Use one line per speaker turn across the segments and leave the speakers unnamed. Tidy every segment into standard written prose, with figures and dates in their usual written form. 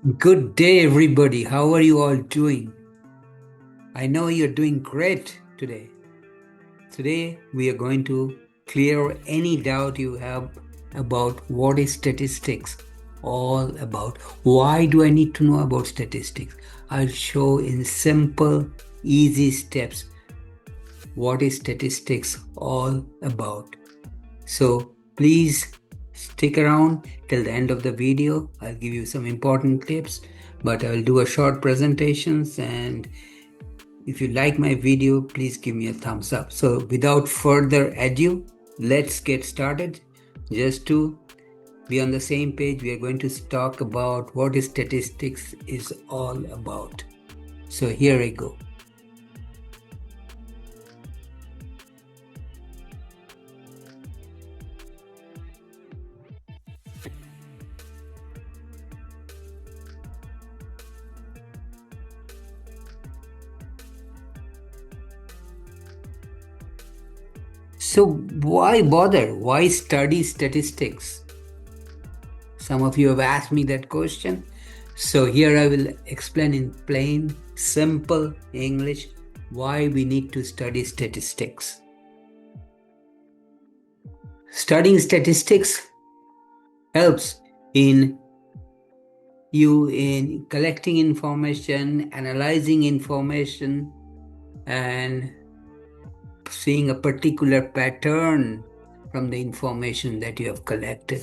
Good day, everybody. How are you all doing? I know you're doing great today. Today, we are going to clear any doubt you have about what is statistics all about. Why do I need to know about statistics? I'll show in simple, easy steps what is statistics all about. So, please stick around till the end of the video. I'll give you some important tips, but I'll do a short presentations, and if you like my video, please give me a thumbs up. So without further ado, let's get started. Just to be on the same page, we are going to talk about what is statistics is all about. So here I go. So why bother? Why study statistics? Some of you have asked me that question. So here I will explain in plain, simple English why we need to study statistics. Studying statistics helps in collecting information, analyzing information, and seeing a particular pattern from the information that you have collected.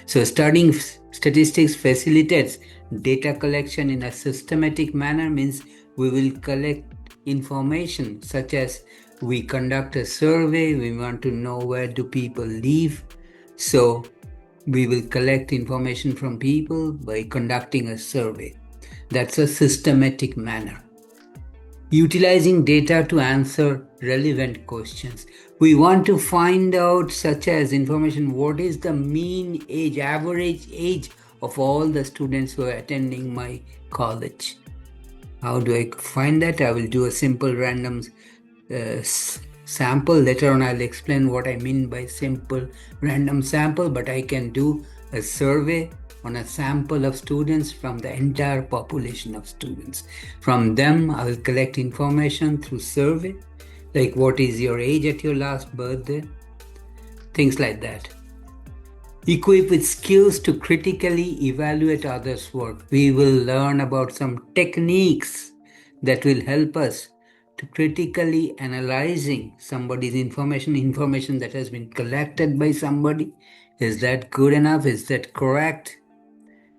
So studying statistics facilitates data collection in a systematic manner. Means we will collect information such as we conduct a survey, we want to know where do people live. So we will collect information from people by conducting a survey. That's a systematic manner. Utilizing data to answer relevant questions. We want to find out, such as information, what is the mean age, average age of all the students who are attending my college. How do I find that? I will do a simple random sample. Later on, I'll explain what I mean by simple random sample, but I can do a survey on a sample of students from the entire population of students. From them, I will collect information through survey, like what is your age at your last birthday, things like that. Equipped with skills to critically evaluate others' work. We will learn about some techniques that will help us to critically analyzing somebody's information that has been collected by somebody. Is that good enough? Is that correct?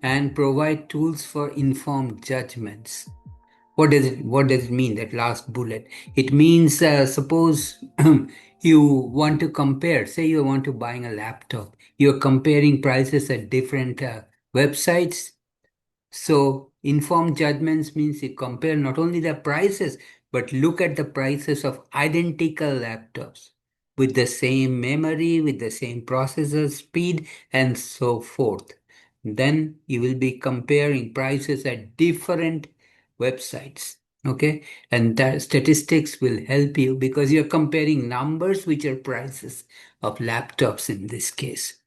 And provide tools for informed judgments. What does it mean, that last bullet? It means, suppose you want to compare, say you want to buying a laptop, you're comparing prices at different websites. So informed judgments means you compare not only the prices, but look at the prices of identical laptops with the same memory, with the same processor speed, and so forth. Then you will be comparing prices at different websites. Okay, and that statistics will help you because you're comparing numbers, which are prices of laptops in this case.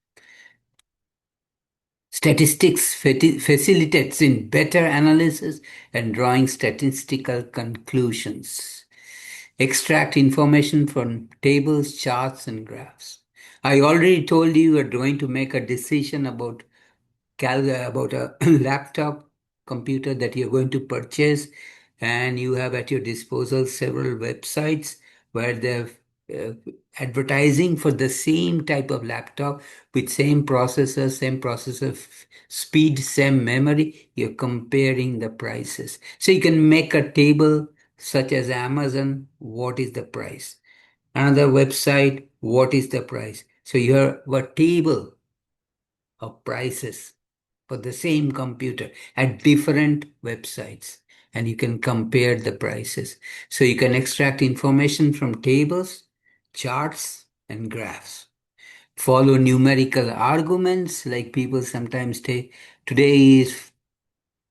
Statistics facilitates in better analysis and drawing statistical conclusions. Extract information from tables, charts, and graphs. I already told you are going to make a decision about a laptop computer that you're going to purchase, and you have at your disposal several websites where they're uh, advertising for the same type of laptop with same processor speed, same memory. You're comparing the prices, so you can make a table such as Amazon. What is the price? Another website, what is the price? So you have a table of prices for the same computer at different websites, and you can compare the prices. So you can extract information from tables, charts, and graphs. Follow numerical arguments, like people sometimes say today is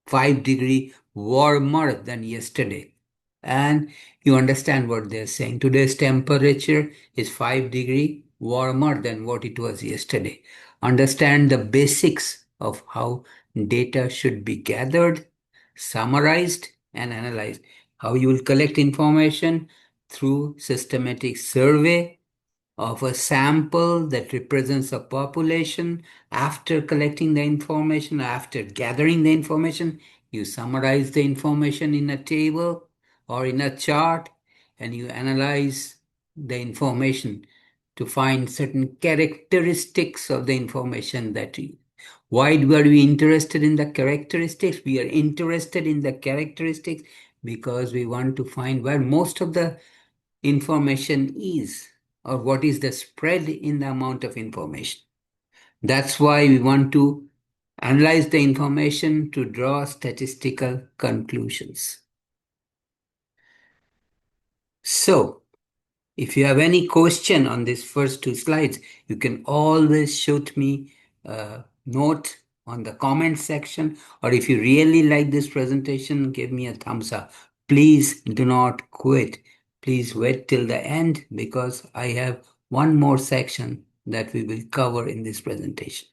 5 degree warmer than yesterday. And you understand what they're saying. Today's temperature is 5 degree warmer than what it was yesterday. Understand the basics of how data should be gathered, summarized, and analyzed. How you will collect information? Through systematic survey of a sample that represents a population. After collecting the information, after gathering the information, you summarize the information in a table or in a chart, and you analyze the information to find certain characteristics of the information that you. Why were we interested in the characteristics? We are interested in the characteristics because we want to find where most of the information is, or what is the spread in the amount of information. That's why we want to analyze the information to draw statistical conclusions. So, if you have any question on these first two slides, you can always shoot me a note on the comment section, or if you really like this presentation, give me a thumbs up. Please do not quit. Please wait till the end because I have one more section that we will cover in this presentation.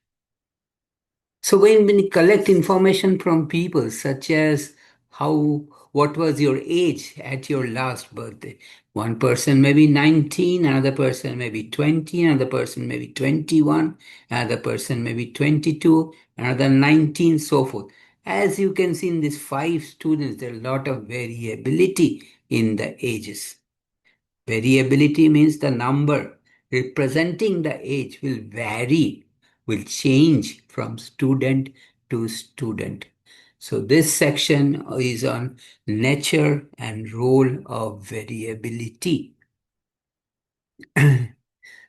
So when we collect information from people such as what was your age at your last birthday? One person may be 19, another person may be 20, another person may be 21, another person may be 22, another 19, so forth. As you can see in these five students, there are a lot of variability in the ages. Variability means the number representing the age will vary, will change from student to student. So this section is on nature and role of variability.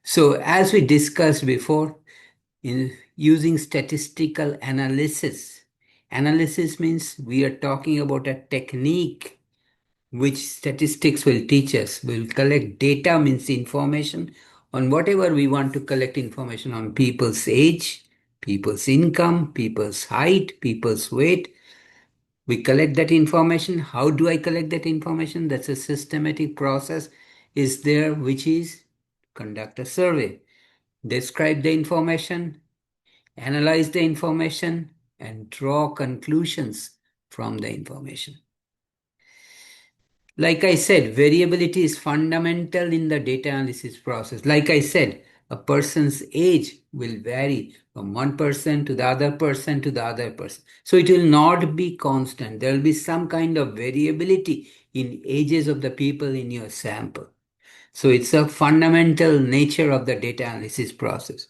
So as we discussed before, in using statistical analysis, analysis means we are talking about a technique which statistics will teach us. We'll collect data, means information on whatever we want to collect information on people's age, people's income, people's height, people's weight. We collect that information. How do I collect that information? That's a systematic process is there, which is conduct a survey, describe the information, analyze the information, and draw conclusions from the information. Like I said, variability is fundamental in the data analysis process. Like I said, a person's age will vary from one person to the other person to the other person. So it will not be constant. There will be some kind of variability in ages of the people in your sample. So it's a fundamental nature of the data analysis process.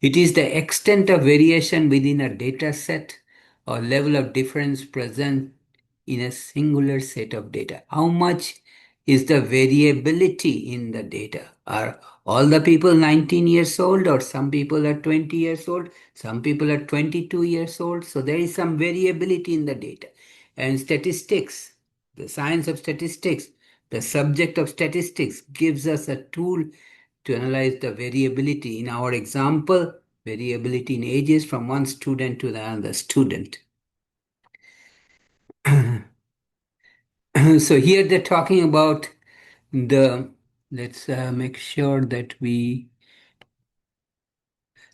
It is the extent of variation within a data set or level of difference present in a singular set of data. How much is the variability in the data? Are all the people 19 years old, or some people are 20 years old, some people are 22 years old? So there is some variability in the data. And statistics, the science of statistics, the subject of statistics gives us a tool to analyze the variability. In our example, variability in ages from one student to the other student. So here they're talking about the, let's make sure that we,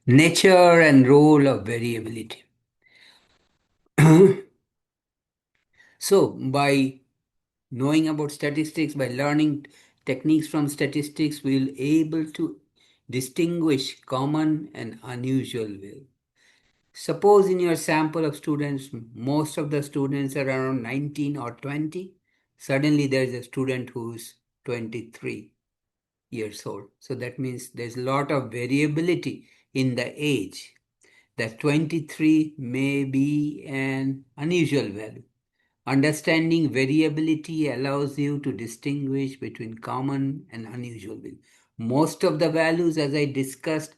nature and role of variability. So by knowing about statistics, by learning techniques from statistics, we'll able to distinguish common and unusual value. Suppose in your sample of students, most of the students are around 19 or 20. Suddenly there's a student who's 23 years old. So that means there's a lot of variability in the age. That 23 may be an unusual value. Understanding variability allows you to distinguish between common and unusual value. Most of the values, as I discussed,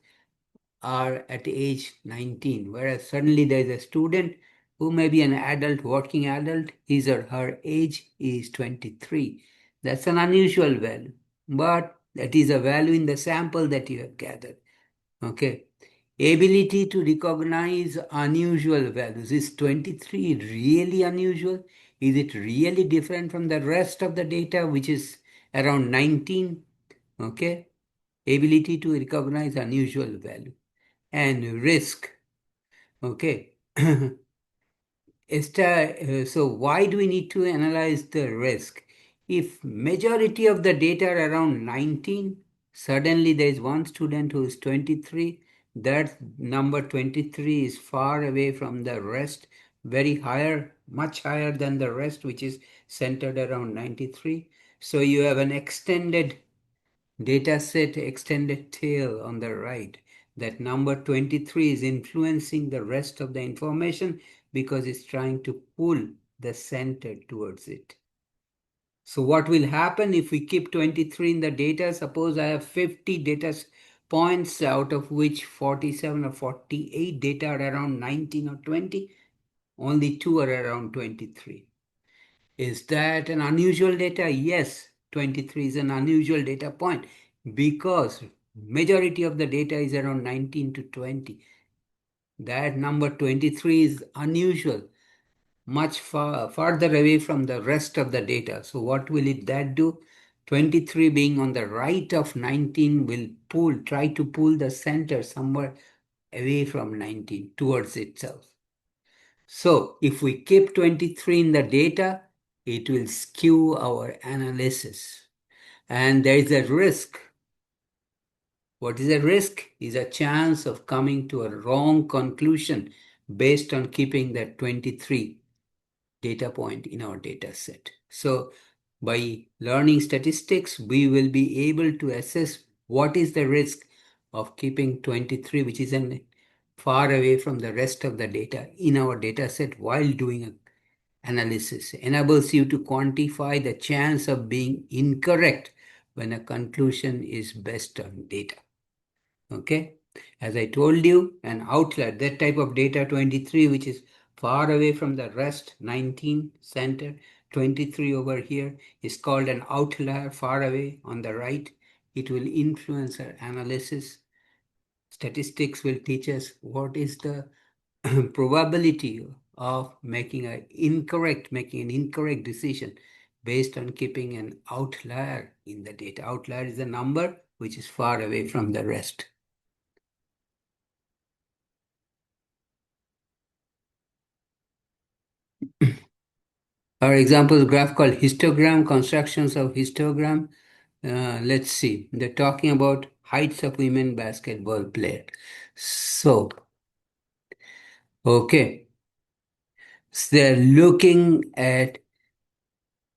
are at age 19, whereas suddenly there is a student who may be an adult, working adult, his or her age is 23. That's an unusual value, but that is a value in the sample that you have gathered. Okay. Ability to recognize unusual values. Is 23 really unusual? Is it really different from the rest of the data, which is around 19? Okay. Ability to recognize unusual value and risk. Okay. So why do we need to analyze the risk? If majority of the data are around 19, suddenly there is one student who is 23, that number 23 is far away from the rest, very higher, much higher than the rest, which is centered around 93. So you have an extended dataset, extended tail on the right. That number 23 is influencing the rest of the information because it's trying to pull the center towards it. So what will happen if we keep 23 in the data? Suppose I have 50 points, out of which 47 or 48 data are around 19 or 20. Only two are around 23. Is that an unusual data? Yes, 23 is an unusual data point because majority of the data is around 19 to 20. That number 23 is unusual, much farther away from the rest of the data. So what will it that do? 23 being on the right of 19 will try to pull the center somewhere away from 19 towards itself. So if we keep 23 in the data, it will skew our analysis. And there is a risk. What is a risk? Is a chance of coming to a wrong conclusion based on keeping that 23 data point in our data set. So by learning statistics, we will be able to assess what is the risk of keeping 23, which is far away from the rest of the data in our data set while doing an analysis. Enables you to quantify the chance of being incorrect when a conclusion is based on data. Okay, as I told you, an outlier, that type of data 23, which is far away from the rest, 19 center, 23 over here, is called an outlier, far away on the right. It will influence our analysis. Statistics will teach us what is the probability of making an incorrect decision based on keeping an outlier in the data. Outlier is a number which is far away from the rest. Our example is a graph called histogram, constructions of histogram. Let's see, they're talking about heights of women basketball player. So, okay, so they're looking at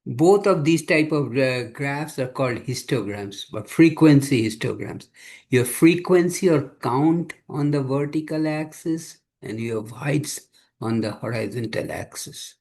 both of these type of graphs are called histograms, but frequency histograms. You have frequency or count on the vertical axis, and you have heights on the horizontal axis.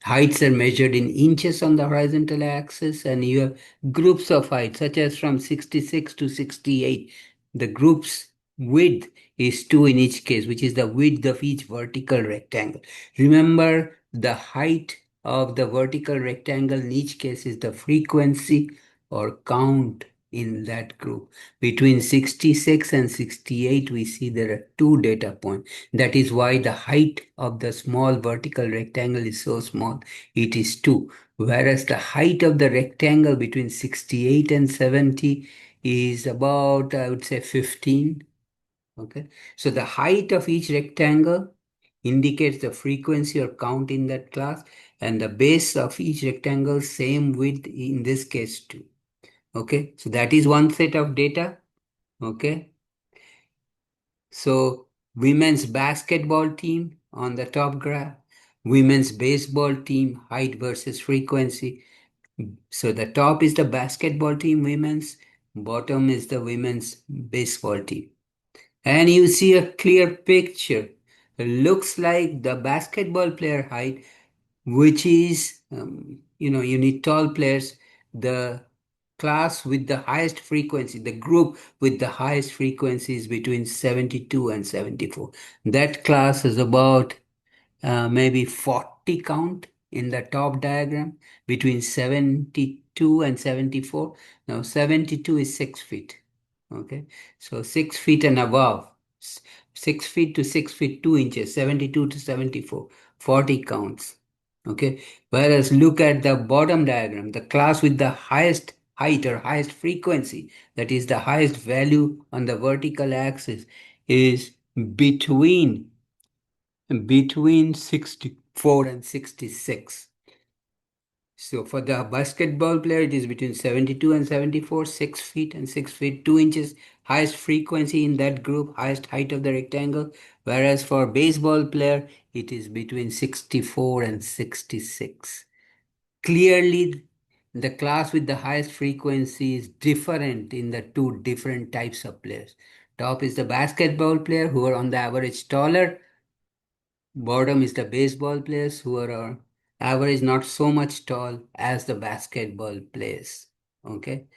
Heights are measured in inches on the horizontal axis, and you have groups of heights, such as from 66 to 68. The group's width is 2 in each case, which is the width of each vertical rectangle. Remember, the height of the vertical rectangle in each case is the frequency or count in that group. Between 66 and 68, we see there are two data points. That is why the height of the small vertical rectangle is so small. It is 2. Whereas the height of the rectangle between 68 and 70 is about, I would say, 15. Okay. So the height of each rectangle indicates the frequency or count in that class, and the base of each rectangle same width in this case too. Okay, so that is one set of data. Okay, so women's basketball team on the top graph, women's baseball team height versus frequency. So the top is the basketball team women's, bottom is the women's baseball team, and you see a clear picture. It looks like the basketball player height, which is, you need tall players. The class with the highest frequency, the group with the highest frequency is between 72 and 74. That class is about maybe 40 count in the top diagram between 72 and 74. Now 72 is 6 feet. Okay, so 6 feet and above, 6 feet to 6 feet 2 inches, 72 to 74, 40 counts. Okay, whereas look at the bottom diagram, the class with the highest height or highest frequency, that is the highest value on the vertical axis, is between 65 64 and 66. So for the basketball player, it is between 72 and 74, 6 feet and 6 feet 2 inches. Highest frequency in that group, highest height of the rectangle. Whereas for baseball player, it is between 64 and 66. Clearly, the class with the highest frequency is different in the two different types of players. Top is the basketball player who are on the average taller. Bottom is the baseball players who are average not so much tall as the basketball players. Okay.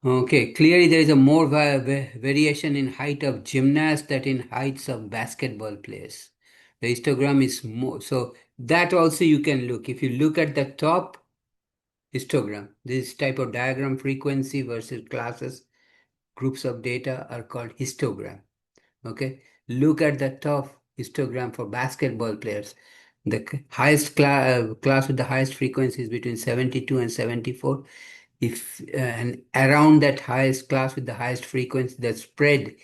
Okay. Clearly, there is a more variation in height of gymnasts than in heights of basketball players. The histogram is more. So that also you can look. If you look at the top histogram, this type of diagram frequency versus classes, groups of data are called histogram. Okay, look at the top histogram for basketball players. The highest class with the highest frequency is between 72 and 74. If and around that highest class with the highest frequency, the spread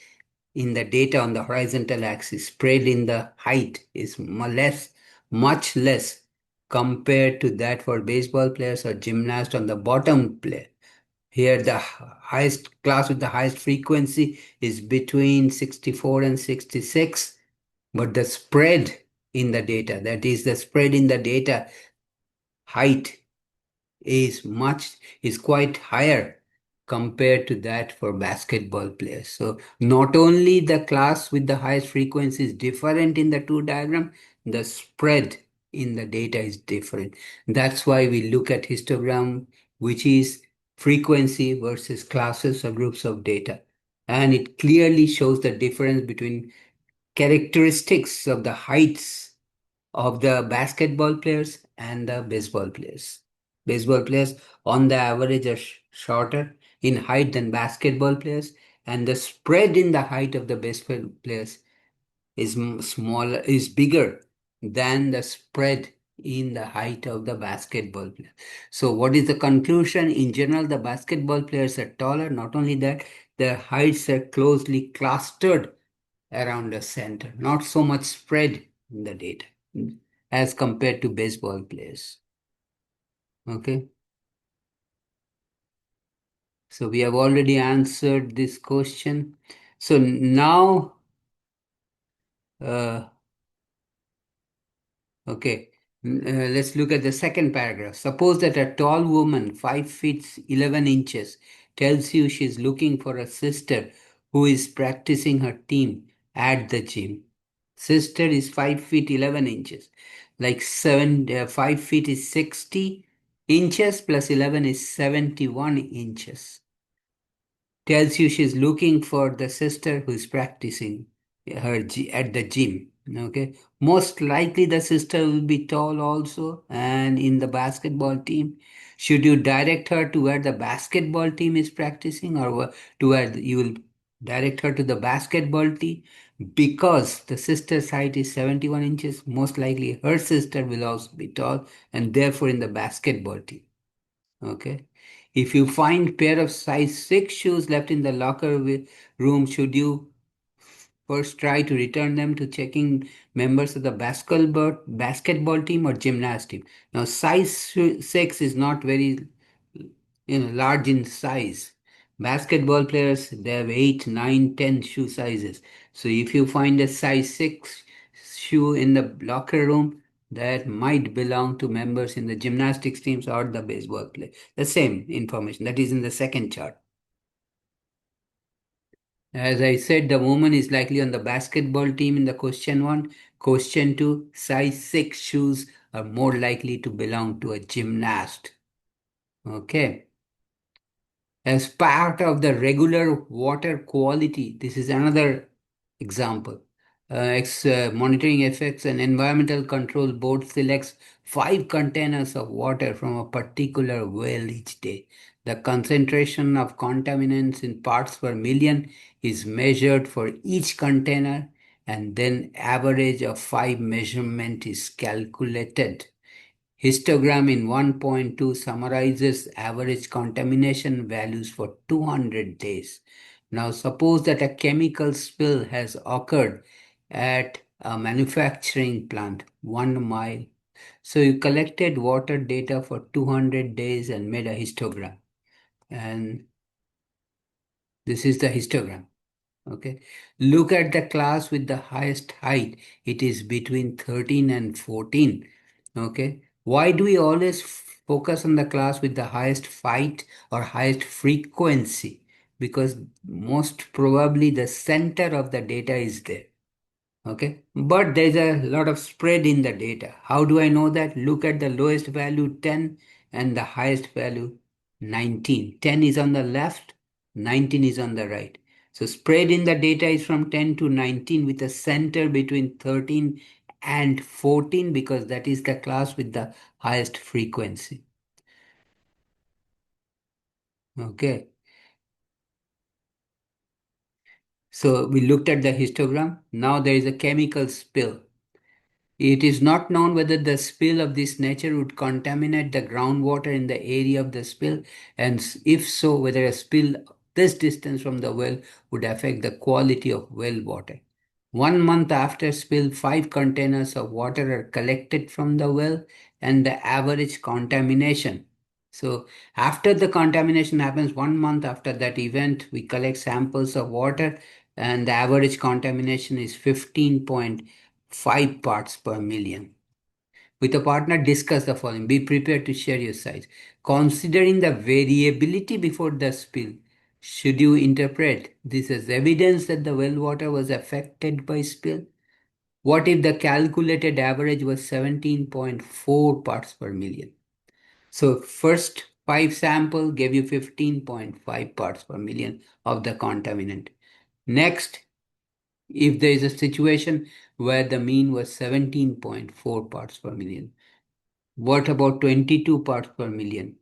in the data on the horizontal axis, spread in the height is much less compared to that for baseball players or gymnasts on the bottom player. Here, the highest class with the highest frequency is between 64 and 66, but the spread in the data, that is the spread in the data height is quite higher compared to that for basketball players. So not only the class with the highest frequency is different in the two diagram, the spread in the data is different. That's why we look at histogram, which is frequency versus classes or groups of data. And it clearly shows the difference between characteristics of the heights of the basketball players and the baseball players. Baseball players, on the average, are shorter in height than basketball players, and the spread in the height of the baseball players is smaller, is bigger than the spread in the height of the basketball player. So, what is the conclusion? In general, the basketball players are taller. Not only that, their heights are closely clustered around the center, not so much spread in the data as compared to baseball players. Okay, so we have already answered this question. So now, uh, okay, let's look at the second paragraph. Suppose that a tall woman, 5 feet 11 inches, tells you she's looking for a sister who is practicing her team at the gym. Sister is 5 feet 11 inches. Like 5 feet is 60 inches plus 11 is 71 inches. Tells you she's looking for the sister who's practicing at the gym. Okay, most likely the sister will be tall also, and in the basketball team, should you direct her to where the basketball team is practicing, or to where you will direct her to the basketball team? Because the sister's height is 71 inches, most likely her sister will also be tall, and therefore in the basketball team. Okay. If you find pair of size 6 shoes left in the locker room, should you first try to return them to checking members of the basketball team or gymnast team? Now, size 6 is not very large in size. Basketball players, they have 8, 9, 10 shoe sizes. So if you find a size 6 shoe in the locker room, that might belong to members in the gymnastics teams or the baseball play. The same information that is in the second chart. As I said, the woman is likely on the basketball team in the question one. Question two, size 6 shoes are more likely to belong to a gymnast. Okay. As part of the regular water quality. This is another example. Monitoring Effects and Environmental Control Board selects 5 containers of water from a particular well each day. The concentration of contaminants in parts per million is measured for each container, and then average of 5 measurement is calculated. Histogram in 1.2 summarizes average contamination values for 200 days. Now, suppose that a chemical spill has occurred at a manufacturing plant, 1 mile. So you collected water data for 200 days and made a histogram. And this is the histogram. Okay. Look at the class with the highest height. It is between 13 and 14. Okay. Why do we always focus on the class with the highest height or highest frequency? Because most probably the center of the data is there. Okay, but there's a lot of spread in the data. How do I know that? Look at the lowest value 10 and the highest value 19. 10 is on the left, 19 is on the right. So spread in the data is from 10 to 19 with a center between 13 and 14 because that is the class with the highest frequency. Okay, so we looked at the histogram. Now there is a chemical spill. It is not known whether the spill of this nature would contaminate the groundwater in the area of the spill, and if so, whether a spill this distance from the well would affect the quality of well water. 1 month after spill, 5 containers of water are collected from the well, and the average contamination. So, after the contamination happens, 1 month after that event, we collect samples of water, and the average contamination is 15.5 parts per million. With a partner, discuss the following. Be prepared to share your size. Considering the variability before the spill, should you interpret this as evidence that the well water was affected by spill? What if the calculated average was 17.4 parts per million? So first 5 sample gave you 15.5 parts per million of the contaminant. Next, if there is a situation where the mean was 17.4 parts per million, what about 22 parts per million?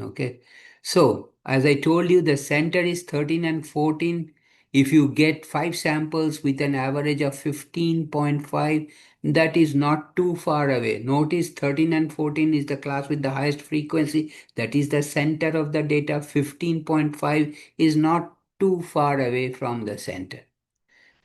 Okay. So, as I told you, the center is 13 and 14. If you get 5 samples with an average of 15.5, that is not too far away. Notice 13 and 14 is the class with the highest frequency. That is the center of the data. 15.5 is not too far away from the center.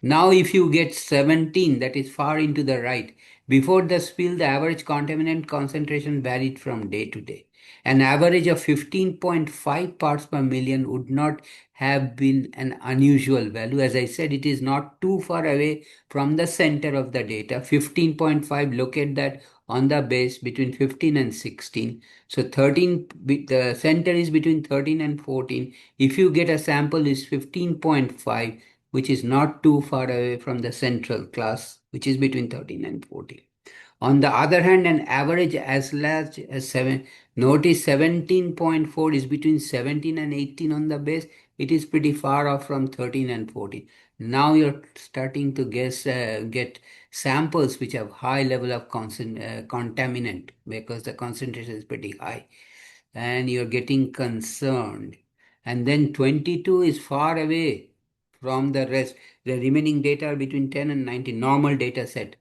Now, if you get 17, that is far into the right, before the spill, the average contaminant concentration varied from day to day. An average of 15.5 parts per million would not have been an unusual value. As I said, it is not too far away from the center of the data. 15.5, locate that on the base between 15 and 16. So 13, the center is between 13 and 14. If you get a sample is 15.5, which is not too far away from the central class, which is between 13 and 14. On the other hand, an average as large as 7, notice 17.4 is between 17 and 18 on the base. It is pretty far off from 13 and 14. Now you're starting to get samples which have high level of contaminant because the concentration is pretty high and you're getting concerned. And then 22 is far away from the rest. The remaining data are between 10 and 19, normal data set.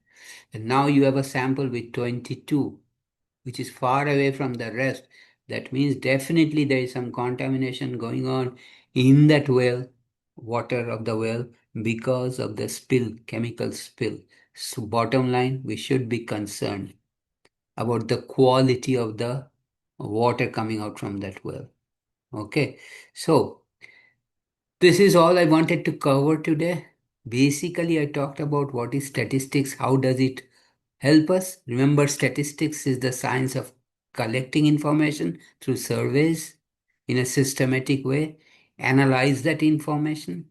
And now you have a sample with 22, which is far away from the rest. That means definitely there is some contamination going on in that well, water of the well, because of the spill, chemical spill. So bottom line, we should be concerned about the quality of the water coming out from that well. Okay, so this is all I wanted to cover today. Basically, I talked about what is statistics, how does it help us. Remember, statistics is the science of collecting information through surveys in a systematic way, analyze that information,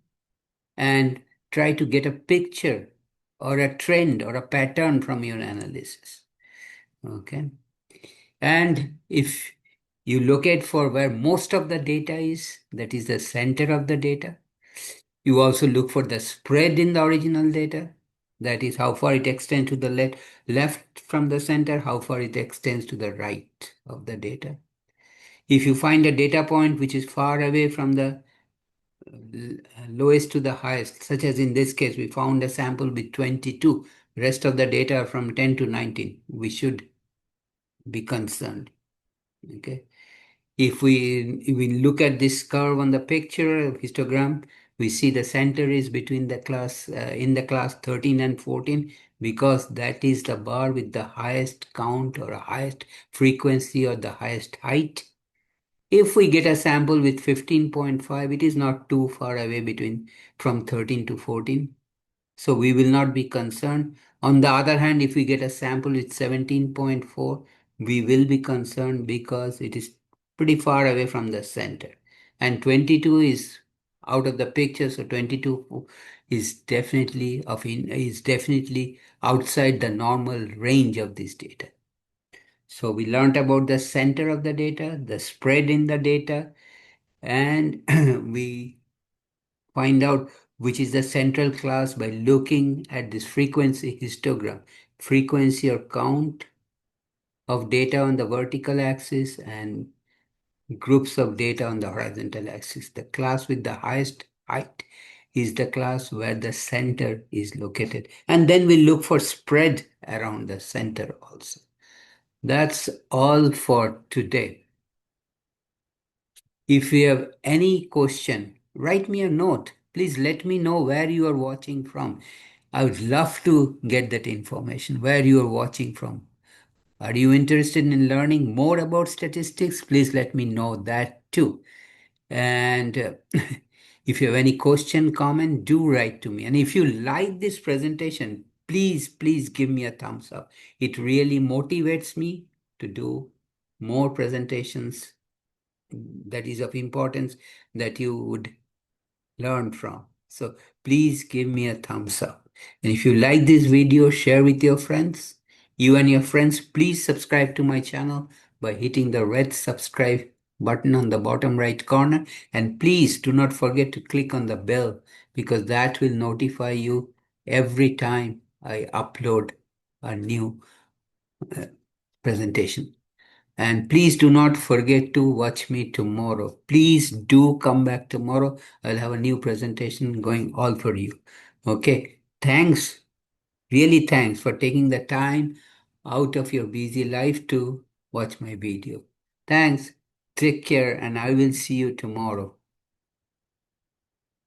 and try to get a picture or a trend or a pattern from your analysis. Okay. And if you locate for where most of the data is, that is the center of the data, you also look for the spread in the original data, that is how far it extends to the left from the center, how far it extends to the right of the data. If you find a data point which is far away from the lowest to the highest, such as in this case, we found a sample with 22, rest of the data are from 10 to 19, we should be concerned. Okay. If we look at this curve on the picture histogram, we see the center is between the class in the class 13 and 14. because that is the bar with the highest count or highest frequency or the highest height. If we get a sample with 15.5, it is not too far away between from 13 to 14. So we will not be concerned. On the other hand, if we get a sample with 17.4, we will be concerned because it is pretty far away from the center. And 22 is out of the picture, so 22 is definitely outside the normal range of this data. So we learned about the center of the data, the spread in the data, and we find out which is the central class by looking at this frequency histogram, frequency or count of data on the vertical axis and groups of data on the horizontal axis. The class with the highest height is the class where the center is located. And then we look for spread around the center also. That's all for today. If you have any question, write me a note. Please let me know where you are watching from. I would love to get that information, where you are watching from. Are you interested in learning more about statistics? Please let me know that too. And if you have any question, comment, do write to me. And if you like this presentation, please give me a thumbs up. It really motivates me to do more presentations that is of importance that you would learn from. So please give me a thumbs up. And if you like this video, share with your friends. You and your friends, please subscribe to my channel by hitting the red subscribe button on the bottom right corner. And please do not forget to click on the bell because that will notify you every time I upload a new presentation. And please do not forget to watch me tomorrow. Please do come back tomorrow. I'll have a new presentation going all for you. Okay. Thanks. Really thanks for taking the time out of your busy life to watch my video. Thanks. Take care and I will see you tomorrow.